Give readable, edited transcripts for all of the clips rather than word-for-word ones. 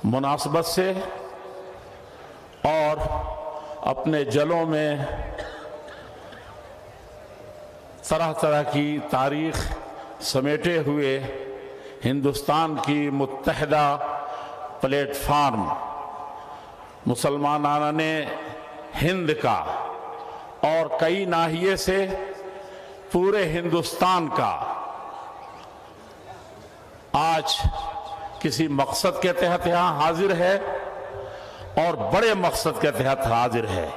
मुनासबत से और अपने जलों में तरह तरह की तारीख समेटे हुए हिंदुस्तान की मुत्तहिदा प्लेटफार्म मुसलमानान हिंद का और कई नाहिए से पूरे हिंदुस्तान का आज किसी मकसद के तहत यहाँ हाजिर है और बड़े मकसद के तहत हाजिर है।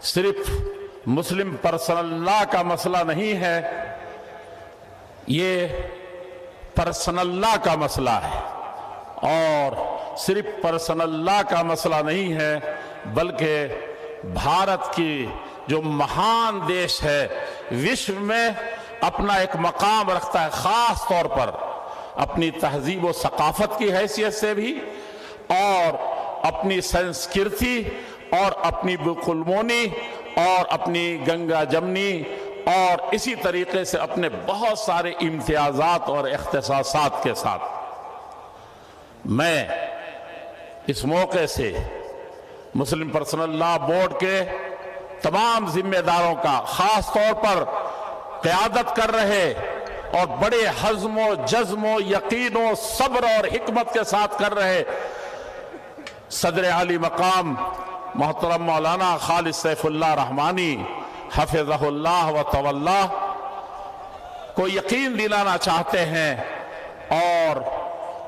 सिर्फ मुस्लिम पर्सनल लॉ का मसला नहीं है, ये पर्सनल लॉ का मसला है। और सिर्फ पर्सनल लॉ का मसला नहीं है, बल्कि भारत की जो महान देश है, विश्व में अपना एक मकाम रखता है, खास तौर पर अपनी तहजीब व सकाफत की हैसियत से भी, और अपनी संस्कृति और अपनी बुकुलमोनी और अपनी गंगा जमनी और इसी तरीके से अपने बहुत सारे इम्तियाजात और इख्तिसासात के साथ मैं इस मौके से मुस्लिम पर्सनल लॉ बोर्ड के तमाम जिम्मेदारों का, खास तौर पर क़यादत कर रहे और बड़े हज़्म जज़्म यकीन सब्र और हिकमत के साथ कर रहे सदर आली मकाम मोहतरम मौलाना खालिद सैफुल्लाह रहमानी हफ़िज़हुल्लाह व तवल्लाह को यकीन दिलाना चाहते हैं और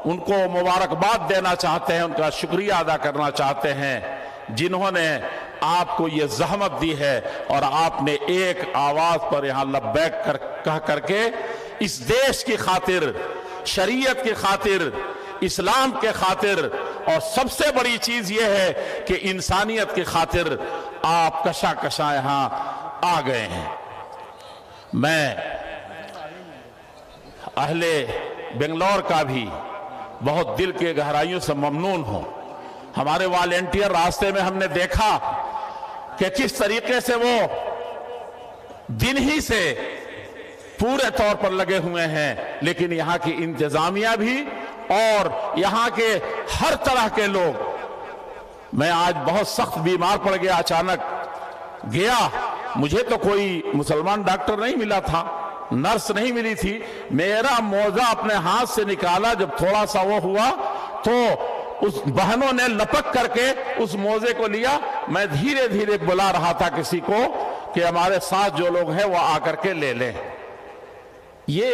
उनको मुबारकबाद देना चाहते हैं, उनका शुक्रिया अदा करना चाहते हैं जिन्होंने आपको ये ज़हमत दी है और आपने एक आवाज़ पर यहाँ लब्बैक कह करके इस देश की खातिर, शरीयत की खातिर, इस्लाम के खातिर और सबसे बड़ी चीज़ ये है कि इंसानियत की खातिर आप कशा कशा यहाँ आ गए हैं। मैं अहले बेंगलोर का भी बहुत दिल के गहराइयों से ममनून हूँ। हमारे वॉलेंटियर रास्ते में हमने देखा कि किस तरीके से वो दिन ही से पूरे तौर पर लगे हुए हैं, लेकिन यहाँ की इंतजामिया भी और यहाँ के हर तरह के लोग। मैं आज बहुत सख्त बीमार पड़ गया, अचानक गया, मुझे तो कोई मुसलमान डॉक्टर नहीं मिला था, नर्स नहीं मिली थी। मेरा मोजा अपने हाथ से निकाला, जब थोड़ा सा वो हुआ तो उस बहनों ने लपक करके उस मोजे को लिया। मैं धीरे धीरे बुला रहा था किसी को कि हमारे साथ जो लोग हैं वो आकर के ले लें। ये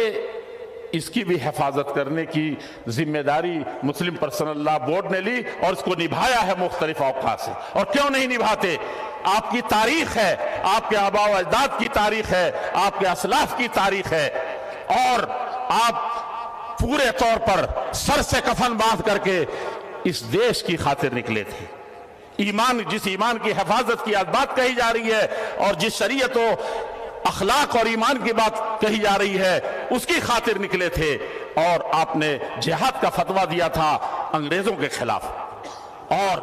इसकी भी हिफाजत करने की जिम्मेदारी मुस्लिम पर्सनल लॉ बोर्ड ने ली और इसको निभाया है मुख्तलिफ औकात से। और क्यों नहीं निभाते? आपकी तारीख है, आपके आबा व अजदाद की तारीख है, आपके असलाफ की तारीख है, और आप पूरे तौर पर सर से कफन बांध करके इस देश की खातिर निकले थे। ईमान, जिस ईमान की हिफाजत की आज बात कही जा रही है और जिस शरीयत व अखलाक और ईमान की बात कही जा रही है, उसकी खातिर निकले थे। और आपने जिहाद का फतवा दिया था अंग्रेजों के खिलाफ, और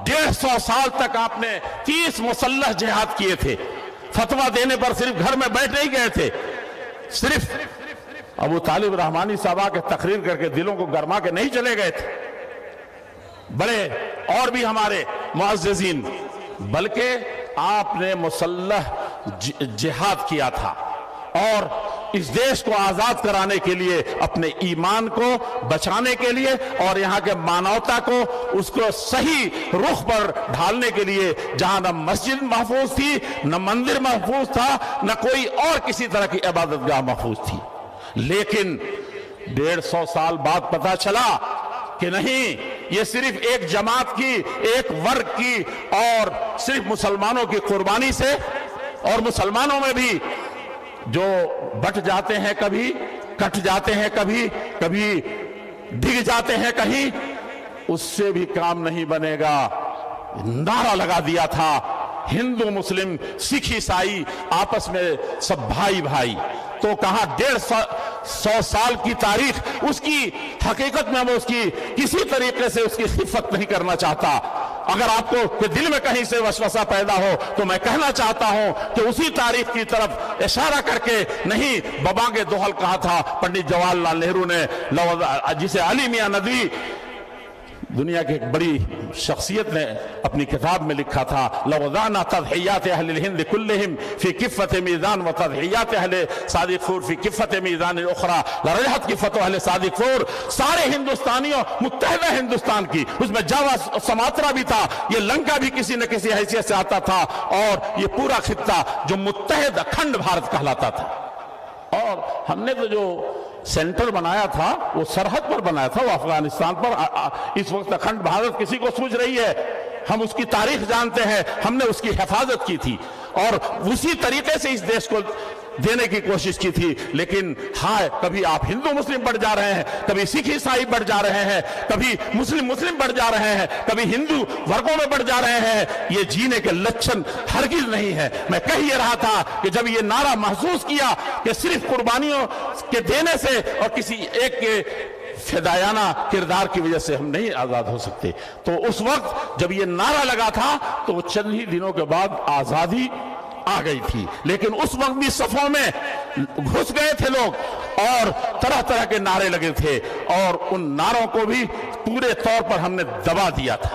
150 साल तक आपने 30 मुसल्लह जिहाद किए थे। फतवा देने पर सिर्फ घर में बैठ नहीं गए थे, सिर्फ अबू तालिब रहमानी साहबा के तकरीर करके दिलों को गरमा के नहीं चले गए थे, बड़े और भी हमारे मुअज़्ज़िज़ीन, बल्कि आपने मुसल्लह जिहाद किया था और इस देश को आजाद कराने के लिए, अपने ईमान को बचाने के लिए और यहाँ के मानवता को उसको सही रुख पर ढालने के लिए, जहां न मस्जिद महफूज थी, न मंदिर महफूज था, न कोई और किसी तरह की इबादतगाह महफूज थी। लेकिन 150 साल बाद पता चला कि नहीं, ये सिर्फ एक जमात की, एक वर्ग की और सिर्फ मुसलमानों की कुर्बानी से, और मुसलमानों में भी जो बट जाते हैं, कभी कट जाते हैं, कभी कभी डिग जाते हैं कहीं, उससे भी काम नहीं बनेगा। नारा लगा दिया था, हिंदू मुस्लिम सिख ईसाई आपस में सब भाई भाई। तो कहा 150 साल की तारीख, उसकी हकीकत में वो उसकी किसी तरीके से उसकी खिफत नहीं करना चाहता। अगर आपको दिल में कहीं से वसवसा पैदा हो तो मैं कहना चाहता हूं कि उसी तारीख की तरफ इशारा करके नहीं, बबांगे दोहल कहा था पंडित जवाहरलाल नेहरू ने, जिसे अली मियां नदवी दुनिया की एक बड़ी शख्सियत ने अपनी किताब में लिखा था, लवज़ाना तज़हियात अहलिल हिंद कुल्लिहिम फी किफ़्फ़त मीज़ान व तज़हियात अहले सादिक़फूर फी किफ़्फ़त मीज़ान उख़रा लरजहत किफ़्फ़त अहले सादिक़फूर। सारे हिंदुस्तानियों मुत्तहिदा हिंदुस्तान की, उसमें जावा समात्रा भी था, ये लंका भी किसी न किसी हैसियत से आता था, और ये पूरा खित्ता जो मुत्तहिद अखंड भारत कहलाता था। और हमने तो जो सेंटर बनाया था वो सरहद पर बनाया था, वो अफगानिस्तान पर। इस वक्त अखंड भारत किसी को सूझ रही है, हम उसकी तारीख जानते हैं, हमने उसकी हिफाजत की थी और उसी तरीके से इस देश को देने की कोशिश की थी। लेकिन हाँ, कभी आप हिंदू मुस्लिम बढ़ जा रहे हैं, कभी सिख ईसाई बढ़ जा रहे हैं, कभी मुस्लिम बढ़ जा रहे हैं, कभी हिंदू वर्गों में बढ़ जा रहे हैं। ये जीने के लक्षण हरगिज नहीं है। मैं कह ये रहा था कि जब ये नारा महसूस किया कि सिर्फ कुर्बानियों के देने से और किसी एक के फिदायाना किरदार की वजह से हम नहीं आजाद हो सकते, तो उस वक्त जब ये नारा लगा था तो चंद ही दिनों के बाद आजादी आ गई थी। लेकिन उस वक्त भी सफों में घुस गए थे लोग और तरह तरह के नारे लगे थे, और उन नारों को भी पूरे तौर पर हमने दबा दिया था,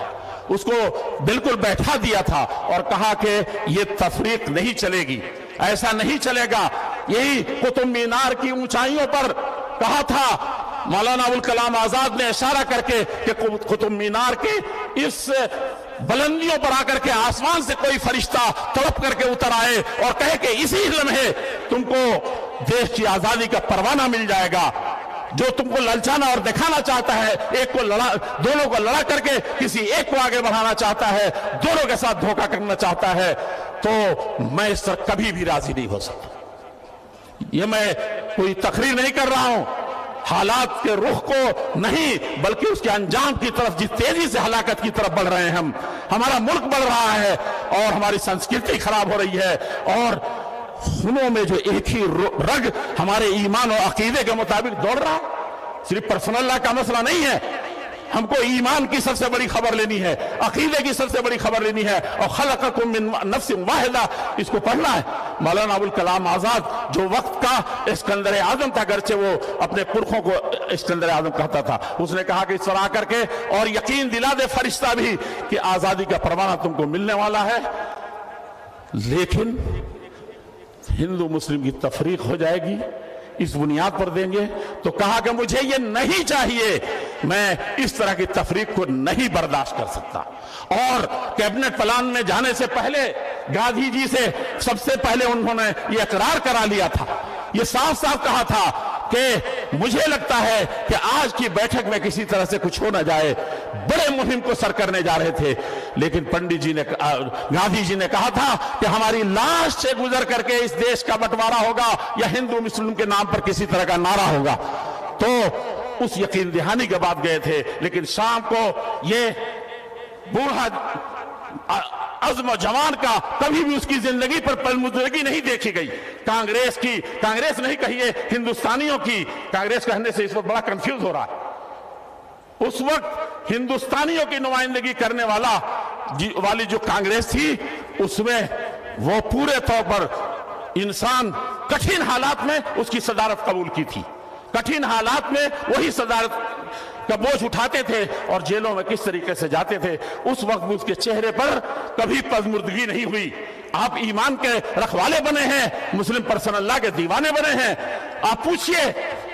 उसको बिल्कुल बैठा दिया था और कहा कि ये तफरीक नहीं चलेगी, ऐसा नहीं चलेगा। यही कुतुब मीनार की ऊंचाइयों पर कहा था मौलाना अबुल कलाम आजाद ने इशारा करके कि कुतुब मीनार के इस बुलंदियों पर आकर के आसमान से कोई फरिश्ता तड़प करके उतर आए और कहे कि इसी लम्हे तुमको देश की आजादी का परवाना मिल जाएगा। जो तुमको ललचाना और दिखाना चाहता है, एक को लड़ा, दोनों को लड़ा करके किसी एक को आगे बढ़ाना चाहता है, दोनों के साथ धोखा करना चाहता है, तो मैं इस तरह कभी भी राजी नहीं हो सकता। ये मैं कोई तकरीर नहीं कर रहा हूं, हालात के रुख को नहीं बल्कि उसके अंजाम की तरफ, जिस तेजी से हलाकत की तरफ बढ़ रहे हैं हम, हमारा मुल्क बढ़ रहा है और हमारी संस्कृति खराब हो रही है, और खूनों में जो एक ही रग हमारे ईमान और अकीदे के मुताबिक दौड़ रहा है। सिर्फ पर्सनल लॉ का मसला नहीं है, हमको ईमान की सबसे बड़ी खबर लेनी है, अकीदे की सबसे बड़ी खबर लेनी है, और खलक़कुम मिन नफ्सिन वाहिदा, इसको पढ़ना है। मौलाना अबुल कलाम आजाद जो वक्त का इस्कंदर आजम था, अगरचे वो अपने पुरखों को इस्कंदर आजम कहता था, उसने कहा कि इस तरह आकर के और यकीन दिला दे फरिश्ता भी कि आजादी का परवाना तुमको मिलने वाला है, लेकिन हिंदू मुस्लिम की तफरीक हो जाएगी, इस बुनियाद पर देंगे। तो कहा कि मुझे ये नहीं चाहिए, मैं इस तरह की तफरीक को नहीं बर्दाश्त कर सकता। और कैबिनेट प्लान में जाने से पहले गांधी जी से सबसे पहले उन्होंने ये इकरार करा लिया था, ये साफ साफ कहा था कि मुझे लगता है कि आज की बैठक में किसी तरह से कुछ हो ना जाए। बड़े मुहिम को सर करने जा रहे थे, लेकिन पंडित जी ने, गांधी जी ने कहा था कि हमारी लाश से गुजर करके इस देश का बंटवारा होगा या हिंदू मुस्लिम के नाम पर किसी तरह का नारा होगा। तो उस यकीन दहानी के बाद गए थे, लेकिन शाम को ये बूढ़ा अज़्म जवान का कभी भी उसकी जिंदगी पर पलमुद्रगी नहीं देखी गई। कांग्रेस की, कांग्रेस नहीं कहिए हिंदुस्तानियों की, कांग्रेस कहने से इस वक्त बड़ा कंफ्यूज हो रहा है। उस वक्त हिंदुस्तानियों की नुमाइंदगी करने वाली जो कांग्रेस थी, उसमें वो पूरे तौर पर इंसान कठिन हालात में उसकी सदारत कबूल की थी। कठिन हालात में वही सदारत का बोझ उठाते थे और जेलों में किस तरीके से जाते थे। उस वक्त भी उसके चेहरे पर कभी पजमुर्दगी नहीं हुई। आप ईमान के रखवाले बने हैं, मुस्लिम पर्सनल लॉ के दीवाने बने हैं। आप पूछिए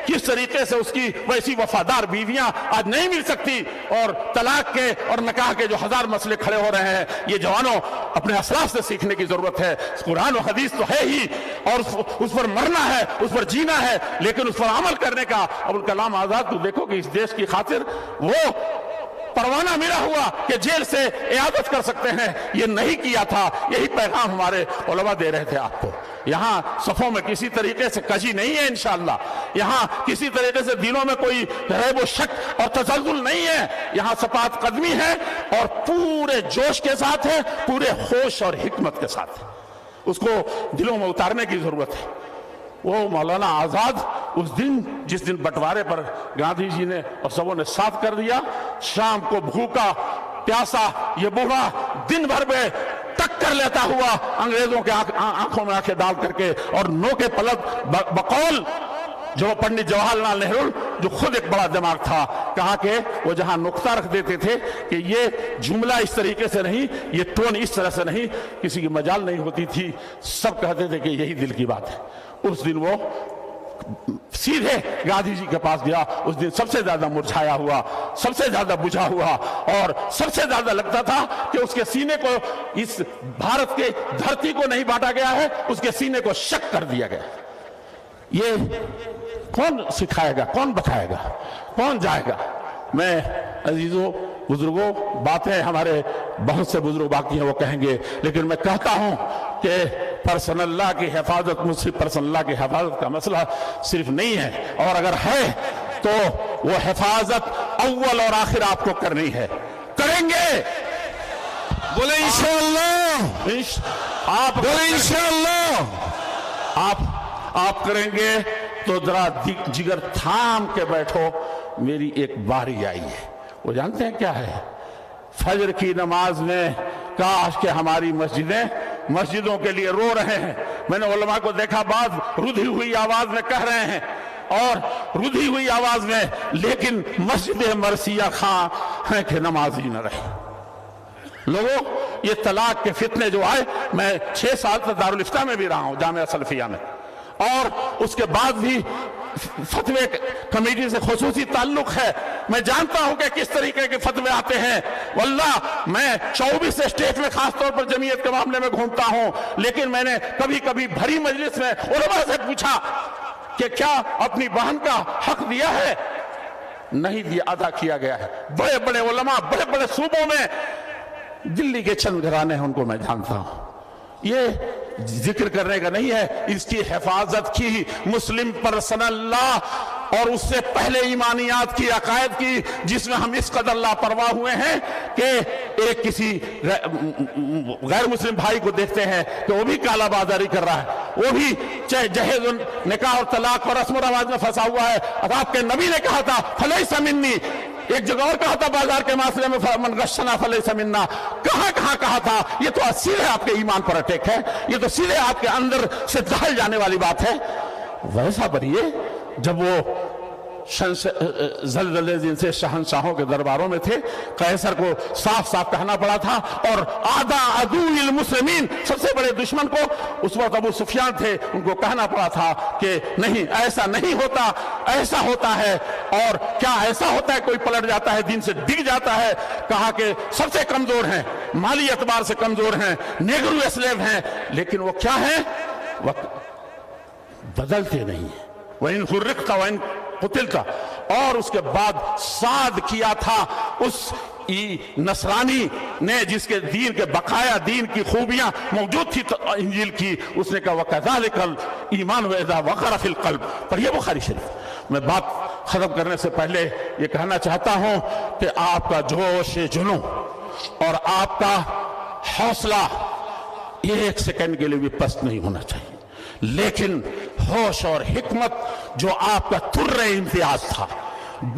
किस तरीके से उसकी वैसी वफादार बीवियां आज नहीं मिल सकती, और तलाक के और निकाह के जो हजार मसले खड़े हो रहे हैं, ये जवानों अपने असलाफ से सीखने की जरूरत है। कुरान और हदीस तो है ही, और उस पर मरना है, उस पर जीना है, लेकिन उस पर अमल करने का। अबुल कलाम आजाद तो देखो कि इस देश की खातिर वो परवाना मिला हुआ कि जेल से इयादत कर सकते हैं, ये नहीं किया था। यही पैगाम हमारे उलमा दे रहे थे आपको। यहाँ सफों में किसी तरीके से कजी नहीं है इंशाअल्लाह, यहाँ किसी तरीके से दिलों में कोई रैब व शक और तसल्जुल नहीं है। यहाँ सपात कदमी है और पूरे जोश के साथ है, पूरे होश और हिकमत के साथ है। उसको दिलों में उतारने की जरूरत है। वो मौलाना आजाद उस दिन, जिस दिन बंटवारे पर गांधी जी ने और सबों ने साथ कर दिया, शाम को भूखा प्यासा ये बूढ़ा दिन भर में टक्कर लेता हुआ अंग्रेजों के आंखों में आंखें डाल करके, और नोके पलट बकौल जो पंडित जवाहरलाल नेहरू, जो खुद एक बड़ा दिमाग था, کہا کہ وہ جہاں نقطہ رکھ دیتے تھے کہ یہ جملہ اس طریقے سے نہیں، یہ ٹون اس طرح سے نہیں، کسی کی مجال نہیں ہوتی تھی، سب کہتے تھے کہ یہی دل کی بات ہے۔ اس دن وہ سیدھے گاندھی جی کے پاس گیا، اس دن سب سے زیادہ مرجھایا ہوا، سب سے زیادہ بجھا ہوا، اور سب سے زیادہ لگتا تھا کہ اس کے سینے کو اس بھارت کے دھرتی کو نہیں بانٹا گیا ہے، اس کے سینے کو شک کر دیا گیا۔ یہ کون سکھائے گا، کون بتائے گا، کون جائے گا؟ میں عزیزوں بزرگوں، باتیں ہمارے بہت سے بزرگ باقی ہیں وہ کہیں گے، لیکن میں کہتا ہوں کہ پرسن اللہ کی حفاظت، مصرف پرسن اللہ کی حفاظت کا مسئلہ صرف نہیں ہے، اور اگر ہے تو وہ حفاظت اول اور آخر آپ کو کرنی ہے، کریں گے بولے انشاءاللہ، آپ بولے انشاءاللہ، آپ کریں گے تو ذرا جگر تھام کے بیٹھو، میری ایک باری آئی ہے۔ وہ جانتے ہیں کیا ہے؟ فجر کی نماز میں کاش کہ ہماری مسجدوں کے لیے رو رہے ہیں۔ میں نے علماء کو دیکھا، بعض رودھی ہوئی آواز میں کہہ رہے ہیں، اور رودھی ہوئی آواز میں، لیکن مسجد مرثیہ خواں ہے کہ نماز ہی نہ رہے۔ لوگوں، یہ طلاق کے فتنے جو آئے، میں 6 سال تک دارالفتہ میں بھی رہا ہوں، جامعہ سلفیہ میں، اور اس کے بعد بھی فتوے کمیٹی سے خصوصی تعلق ہے، میں جانتا ہوں کہ کس طریقے کے فتوے آتے ہیں۔ واللہ میں 24 اسٹیٹ میں خاص طور پر جمعیت کے معاملے میں گھومتا ہوں، لیکن میں نے کبھی کبھی بھری مجلس میں علماء سے پوچھا کہ کیا اپنی بہن کا حق دیا ہے؟ نہیں دیا، ادا کیا گیا ہے۔ بڑے بڑے علماء بڑے بڑے صوبوں میں، دلی کے چند گھرانے ہیں، ان کو میں جانتا ہوں۔ یہ ذکر کرنے کا نہیں ہے، اس کی حفاظت کی، مسلم پرسن اللہ اور اس سے پہلے ایمانیات کی، عقائد کی، جس میں ہم اس قدر لاپرواہ ہوئے ہیں کہ ایک کسی غیر مسلم بھائی کو دیکھتے ہیں کہ وہ بھی کالا بازاری کر رہا ہے، وہ بھی جہیز نکاح اور طلاق اور رسم و رواج میں پھنسا ہوا ہے۔ اب آپ کے نبی نے کہا تھا فلیس منی، ایک جگہ اور کہا تھا بازار کے معاملے میں من غشنا فلیس منا، کہاں کہا تھا؟ یہ تو سیدھے آپ کے ایمان پر اٹیک ہے، یہ تو سیدھے آپ کے اندر سے دہل جانے والی بات ہے۔ ویسا بنیے جب وہ زلزلے جن سے شہنشاہوں کے درباروں میں تھے، قیصر کو صاف صاف کہنا پڑا تھا، اور آدھا عدو المسلمین، سب سے بڑے دشمن کو اس وقت ابو سفیان تھے، ان کو کہنا پڑا تھا کہ نہیں، ایسا نہیں ہوتا، ایسا ہوتا ہے۔ اور کیا ایسا ہوتا ہے؟ کوئی پلٹ جاتا ہے، دین سے ڈگ جاتا ہے۔ کہا کہ سب سے کمزور ہیں، مالی اعتبار سے کمزور ہیں، نیگرو اسلیو ہیں، لیکن وہ کیا ہیں؟ بدلتے نہیں ہیں۔ وَإِن خُرِّقْتَ وَإِن قُتِلْتَ، اور اس کے بعد صاد کیا تھا اس نصرانی نے جس کے دین کے بقایا دین کی خوبیاں موجود تھی انجیل کی، اس نے کہا وَكَذَلِكَ الْإِيمَانُ وَإِذَا وَقَرَ فِي الْقَلْبِ۔ پر یہ بخاری شریف میں بات ختم کرنے سے پہلے یہ کہنا چاہتا ہوں کہ آپ کا جوش جنوں اور آپ کا حوصلہ ایک سیکنڈ کے لیے بھی پست نہیں ہونا چاہیے، لیکن ہوش اور حکمت جو آپ کا تر امتیاز تھا،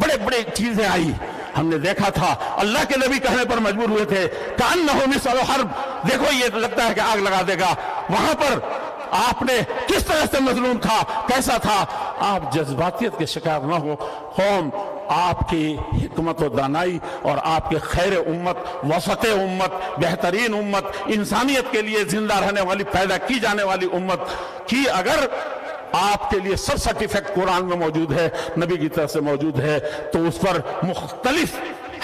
بڑے بڑے چیزیں آئی، ہم نے دیکھا تھا، اللہ کے نبی کہنے پر مجبور ہوئے تھے کأنہ مثل حرب، دیکھو یہ لگتا ہے کہ آگ لگا دے گا، وہاں پر آپ نے کس طرح سے مظلوم تھا، کیسا تھا؟ آپ جذباتیت کے شکار نہ ہو، قوم آپ کی حکمت و دانائی اور آپ کے خیر امت، وسط امت، بہترین امت، انسانیت کے لیے زندہ رہنے والی، پیدا کی جانے والی امت کی اگر آپ کے لیے سب سرٹیفکیٹ قرآن میں موجود ہے، نبی کی طرف سے موجود ہے، تو اس پر مختلف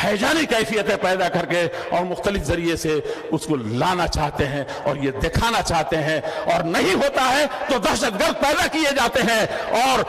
ہیجانی کیفیتیں پیدا کر کے اور مختلف ذریعے سے اس کو لانا چاہتے ہیں اور یہ دکھانا چاہتے ہیں، اور نہیں ہوتا ہے تو دہشت گرد پیدا کیے جاتے ہیں اور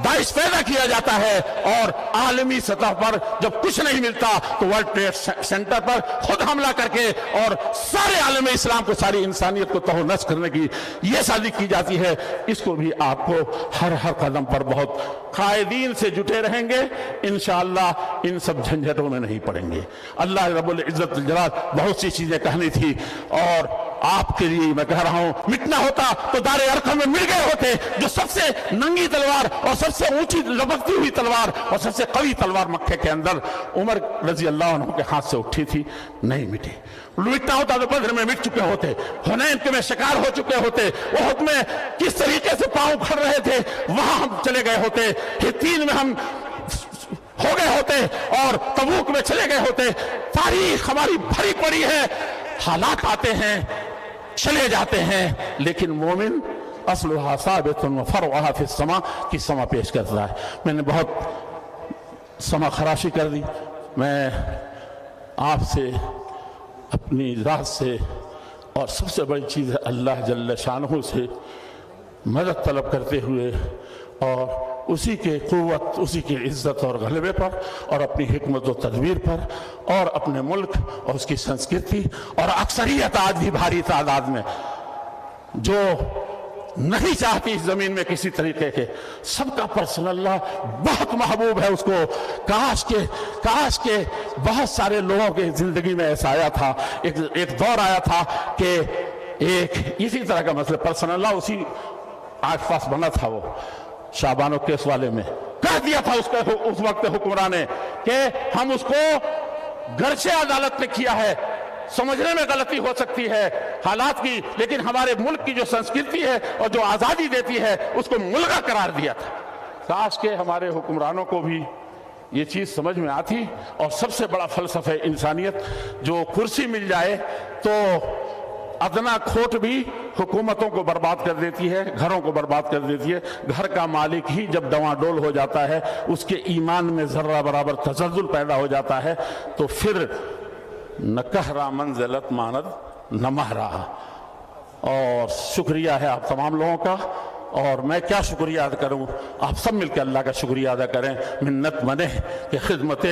داعش پیدا کیا جاتا ہے، اور عالمی سطح پر جب کچھ نہیں ملتا تو ورلڈ ٹریڈ سینٹر پر خود حملہ کر کے اور سارے عالم اسلام کو، ساری انسانیت کو تہو نشر کرنے کی یہ سازش کی جاتی ہے۔ اس کو بھی آپ کو ہر قدم پر بہت قائدین سے جٹے رہیں گے، انشاءاللہ ان سب جھنجھٹوں میں نہیں پڑیں گے۔ اللہ رب العزت الجلال بہت سی چیزیں کہنی تھی، اور آپ کے لیے میں کہہ رہا ہوں، مٹنا ہوتا تو دار ارقم میں مل گئے ہوتے، جو سب سے ننگی تلوار اور سب سے اونچی لبکتی ہوئی تلوار اور سب سے قوی تلوار مکے کے اندر عمر رضی اللہ عنہ کے ہاتھ سے اٹھی تھی، نہیں مٹی۔ مٹنا ہوتا تو بدر میں مٹ چکے ہوتے، حنین کے میں شکار ہو چکے ہوتے، احد میں کس طریقے سے پاؤں کھڑ رہے تھے وہاں ہم چلے گئے ہوتے، ہتین میں ہم ہو گئے ہوتے اور تبوک میں چلے گئے ہوتے. تاریخ ہماری بھری پڑی ہے، حالات آتے ہیں چلے جاتے ہیں، لیکن مومن اصلها ثابت وفرعها في السماء کی سما پیش کرتا ہے. میں نے بہت سما خراشی کر دی. میں آپ سے اپنی ذات سے اور سب سے بڑی چیز ہے اللہ جل شانہ سے مدد طلب کرتے ہوئے اور اسی کے قوت، اسی کی عزت اور غلبے پر اور اپنی حکمت و تدبیر پر اور اپنے ملک اور اس کی سنسکرتی اور اکثریت آج بھی بھاری تعداد میں جو نہیں چاہتی اس زمین میں کسی طریقے کے، سب کا پرسنل اللہ بہت محبوب ہے اس کو. کاش کے بہت سارے لوگوں کے زندگی میں ایسا آیا تھا، ایک دور آیا تھا کہ ایک اسی طرح کا مسئلہ پرسنل اللہ اسی آس پاس بنا تھا. وہ شعبانو کیس والے میں کہہ دیا تھا اس وقت حکمران نے کہ ہم اس کو گرچہ عدالت نے کیا ہے، سمجھنے میں غلطی ہو سکتی ہے حالات کی، لیکن ہمارے ملک کی جو سنسکرتی ہے اور جو آزادی دیتی ہے اس کو ملغا قرار دیا تھا. کاش کہ ہمارے حکمرانوں کو بھی یہ چیز سمجھ میں آتی. اور سب سے بڑا فلسفہ انسانیت، جو کرسی مل جائے تو ادنا کھوٹ بھی حکومتوں کو برباد کر دیتی ہے، گھروں کو برباد کر دیتی ہے. گھر کا مالک ہی جب ڈواں ڈول ہو جاتا ہے، اس کے ایمان میں ذرہ برابر تزلزل پیدا ہو جاتا ہے، تو پھر نہ کہرا منزلت ماند نہ مہرا. اور شکریہ ہے آپ تمام لوگوں کا، اور میں کیا شکریہ ادا کروں، آپ سب مل کے اللہ کا شکریہ ادا کریں. منت منہ کہ خدمت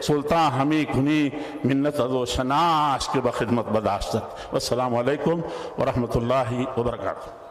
سلطان ہمی کنی، منت ازو شناش کے بخدمت بداشت. والسلام علیکم ورحمۃ اللہ وبرکاتہ.